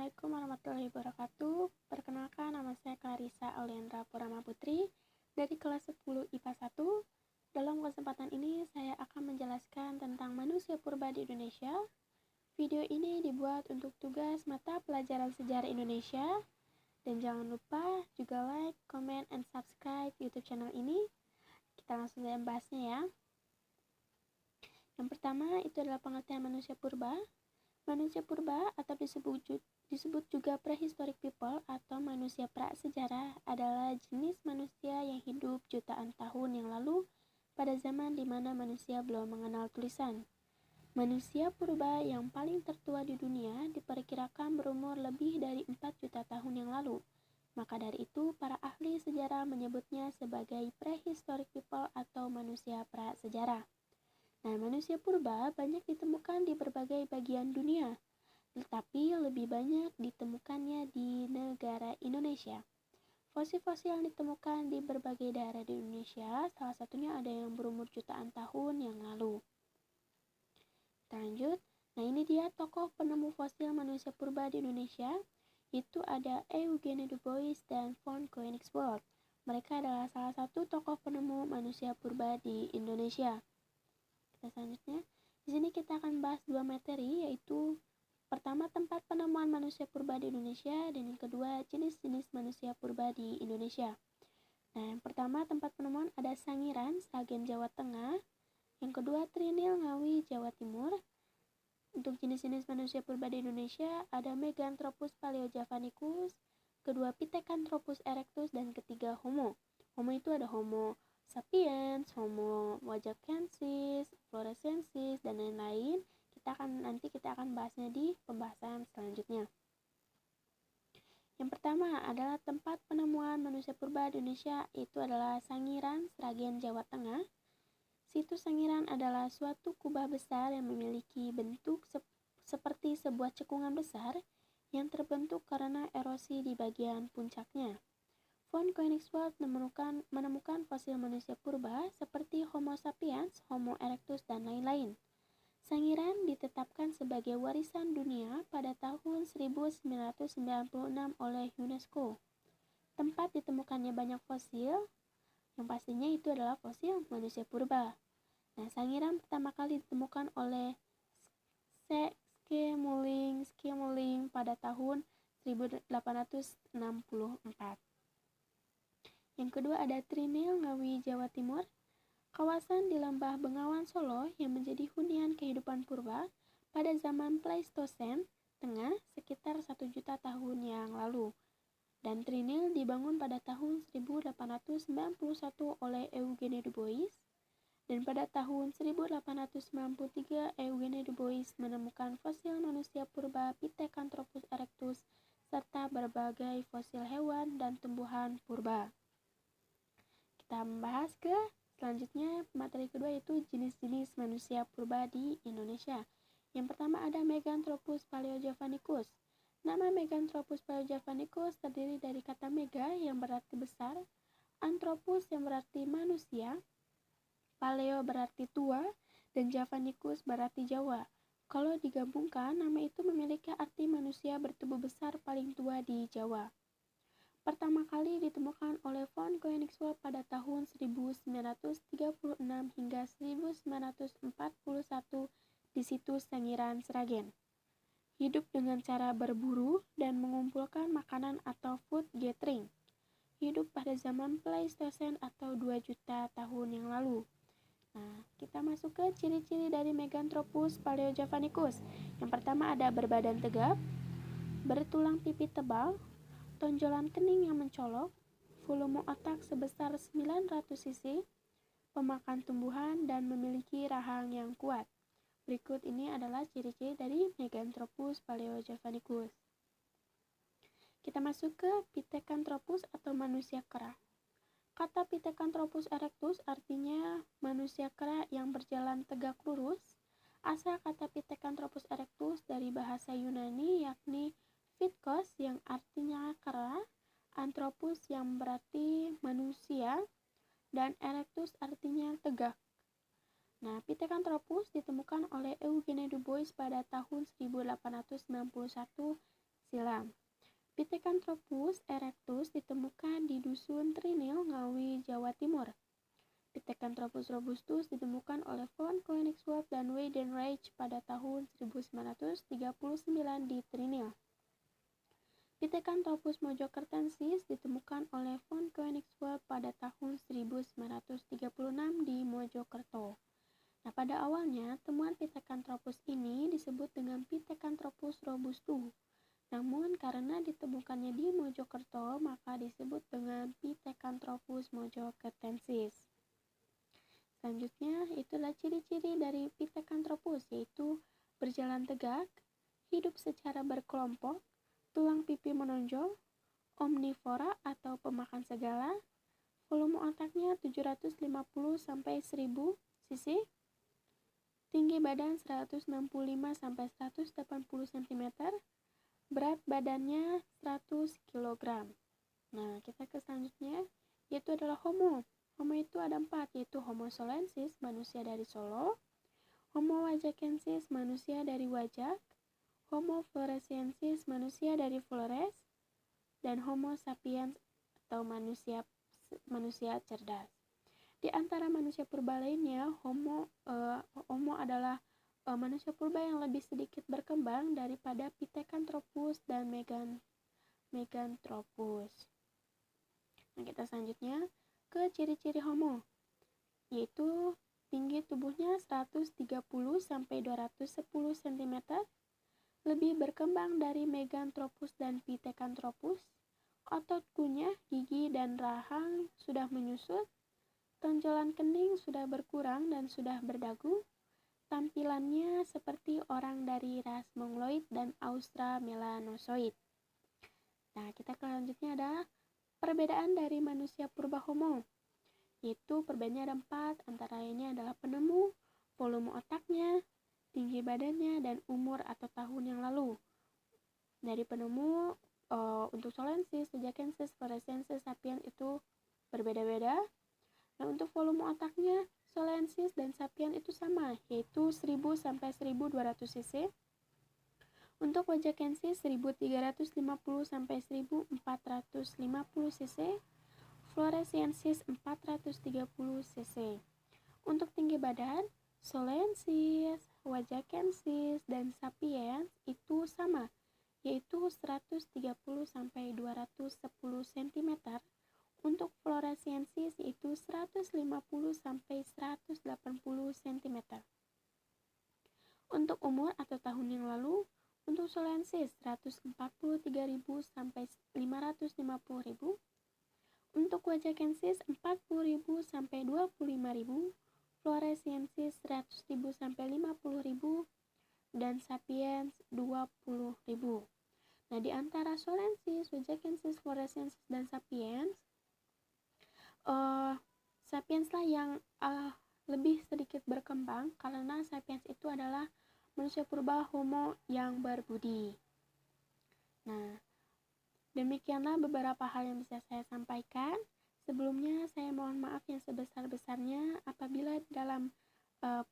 Assalamualaikum warahmatullahi wabarakatuh. Perkenalkan, nama saya Clarissa Auliandra Purama Putri dari kelas 10 IPA 1. Dalam kesempatan ini saya akan menjelaskan tentang manusia purba di Indonesia. Video ini dibuat untuk tugas mata pelajaran sejarah Indonesia. Dan jangan lupa juga like, comment, and subscribe YouTube channel ini. Kita langsung saja membahasnya ya. Yang pertama itu adalah pengertian manusia purba. Manusia purba atau disebut juga prehistoric people atau manusia prasejarah adalah jenis manusia yang hidup jutaan tahun yang lalu pada zaman di mana manusia belum mengenal tulisan. Manusia purba yang paling tertua di dunia diperkirakan berumur lebih dari 4 juta tahun yang lalu. Maka dari itu, para ahli sejarah menyebutnya sebagai prehistoric people atau manusia prasejarah. Nah, manusia purba banyak ditemukan di berbagai bagian dunia, tetapi lebih banyak ditemukannya di negara Indonesia. Fosil-fosil yang ditemukan di berbagai daerah di Indonesia, salah satunya ada yang berumur jutaan tahun yang lalu. Kita lanjut. Nah, ini dia tokoh penemu fosil manusia purba di Indonesia. Itu ada Eugene Du Bois dan von Koenigswald. Mereka adalah salah satu tokoh penemu manusia purba di Indonesia. Selanjutnya, di sini kita akan bahas dua materi, yaitu pertama tempat penemuan manusia purba di Indonesia dan yang kedua jenis-jenis manusia purba di Indonesia. Nah, yang pertama tempat penemuan ada Sangiran, Sragen, Jawa Tengah. Yang kedua Trinil, Ngawi, Jawa Timur. Untuk jenis-jenis manusia purba di Indonesia ada Meganthropus paleojavanicus, kedua Pithecanthropus erectus, dan ketiga Homo. Homo itu ada Homo sapiens, Homo wajakensis, floresensis, dan lain-lain. Nanti kita akan bahasnya di pembahasan selanjutnya. Yang pertama adalah tempat penemuan manusia purba di Indonesia, itu adalah Sangiran, Sragen, Jawa Tengah. Situs Sangiran adalah suatu kubah besar yang memiliki bentuk seperti sebuah cekungan besar yang terbentuk karena erosi di bagian puncaknya. Von Koenigswald menemukan fosil manusia purba seperti Homo sapiens, Homo erectus, dan lain-lain. Sangiran ditetapkan sebagai warisan dunia pada tahun 1996 oleh UNESCO. Tempat ditemukannya banyak fosil, yang pastinya itu adalah fosil manusia purba. Nah, Sangiran pertama kali ditemukan oleh Schiemeling pada tahun 1864. Yang kedua ada Trinil, Ngawi, Jawa Timur. Kawasan di Lembah Bengawan Solo yang menjadi hunian kehidupan purba pada zaman Pleistosen Tengah sekitar 1 juta tahun yang lalu. Dan Trinil dibangun pada tahun 1891 oleh Eugene Du Bois. Dan pada tahun 1893 Eugene Du Bois menemukan fosil manusia purba Pithecanthropus erectus serta berbagai fosil hewan dan tumbuhan purba. Kita membahas ke selanjutnya, materi kedua yaitu jenis-jenis manusia purba di Indonesia. Yang pertama ada Meganthropus paleojavanicus. Nama Meganthropus paleojavanicus terdiri dari kata mega yang berarti besar, anthropus yang berarti manusia, paleo berarti tua, dan javanicus berarti Jawa. Kalau digabungkan, nama itu memiliki arti manusia bertubuh besar paling tua di Jawa. Pertama kali ditemukan oleh von Koenigswald pada tahun 1936 hingga 1941 di situs Sangiran, Sragen. Hidup dengan cara berburu dan mengumpulkan makanan atau food gathering. Hidup pada zaman Pleistosen atau 2 juta tahun yang lalu. Nah, kita masuk ke ciri-ciri dari Meganthropus paleojavanicus. Yang pertama ada berbadan tegap, bertulang pipi tebal, tonjolan kening yang mencolok, volume otak sebesar 900 cc, pemakan tumbuhan, dan memiliki rahang yang kuat. Berikut ini adalah ciri-ciri dari Meganthropus paleojavanicus. Kita masuk ke Pithecanthropus atau manusia kera. Kata Pithecanthropus erectus artinya manusia kera yang berjalan tegak lurus. Asal kata Pithecanthropus erectus dari bahasa Yunani yakni Pitkos yang artinya kera, anthropus yang berarti manusia, dan erectus artinya tegak. Nah, Pithecanthropus ditemukan oleh Eugene Du Bois pada tahun 1891 silam. Pithecanthropus erectus ditemukan di Dusun Trinil, Ngawi, Jawa Timur. Pithecanthropus robustus ditemukan oleh von Koenigswald dan Weidenreich pada tahun 1939 di Trinil. Pithecanthropus mojokertensis ditemukan oleh von Koenigswald pada tahun 1936 di Mojokerto. Nah, pada awalnya temuan Pithecanthropus ini disebut dengan Pithecanthropus robustus. Namun karena ditemukannya di Mojokerto, maka disebut dengan Pithecanthropus mojokertensis. Selanjutnya, itulah ciri-ciri dari Pithecanthropus, yaitu berjalan tegak, hidup secara berkelompok, tulang pipi menonjol, omnivora atau pemakan segala, volume otaknya 750 sampai 1000 cc, tinggi badan 165 sampai 180 cm, berat badannya 100 kg. Nah, kita ke selanjutnya, yaitu adalah Homo. Homo itu ada 4, yaitu Homo solensis, manusia dari Solo, Homo wajakensis, manusia dari Wajak, Homo floresiensis, manusia dari Flores, dan Homo sapiens atau manusia cerdas. Di antara manusia purba lainnya, Homo adalah manusia purba yang lebih sedikit berkembang daripada Pithecanthropus dan Meganthropus. Nah, kita selanjutnya ke ciri-ciri Homo, yaitu tinggi tubuhnya 130 sampai 210 cm, lebih berkembang dari Meganthropus dan Pithecanthropus, otot kunyah, gigi dan rahang sudah menyusut, tonjolan kening sudah berkurang dan sudah berdagu, tampilannya seperti orang dari ras Mongoloid dan Australmelanosoid. Nah, kita selanjutnya ada perbedaan dari manusia purba Homo, yaitu perbedaannya ada 4, antara lainnya adalah penemu, volume otaknya, tinggi badannya, dan umur atau tahun yang lalu. Dari penemu, untuk solensis, wajakensis, floresiensis, sapiens itu berbeda-beda. Nah, untuk volume otaknya, solensis dan sapiens itu sama, yaitu 1000 sampai 1200 cc. Untuk wajakensis 1350 sampai 1450 cc, floresiensis 430 cc. Untuk tinggi badan, solensis, wajakensis, dan sapiens itu sama, yaitu 130 sampai 210 cm. Untuk floresiensis yaitu 150 sampai 180 cm. Untuk umur atau tahun yang lalu, untuk solensis 143.000 sampai 550.000. Untuk wajakensis 40.000 sampai 25.000, floresiensis 100.000 sampai 50.000, dan sapiens 20.000. Nah, di antara solensis, wajakensis, floresiensis, dan sapiens, sapiens lah yang lebih sedikit berkembang, karena sapiens itu adalah manusia purba Homo yang berbudi. Nah, demikianlah beberapa hal yang bisa saya sampaikan. Sebelumnya saya mohon maaf yang sebesar-besarnya apabila dalam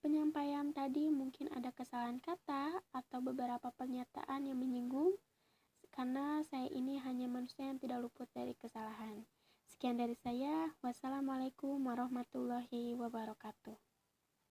penyampaian tadi mungkin ada kesalahan kata atau beberapa pernyataan yang menyinggung, karena saya ini hanya manusia yang tidak luput dari kesalahan. Sekian dari saya. Wassalamualaikum warahmatullahi wabarakatuh.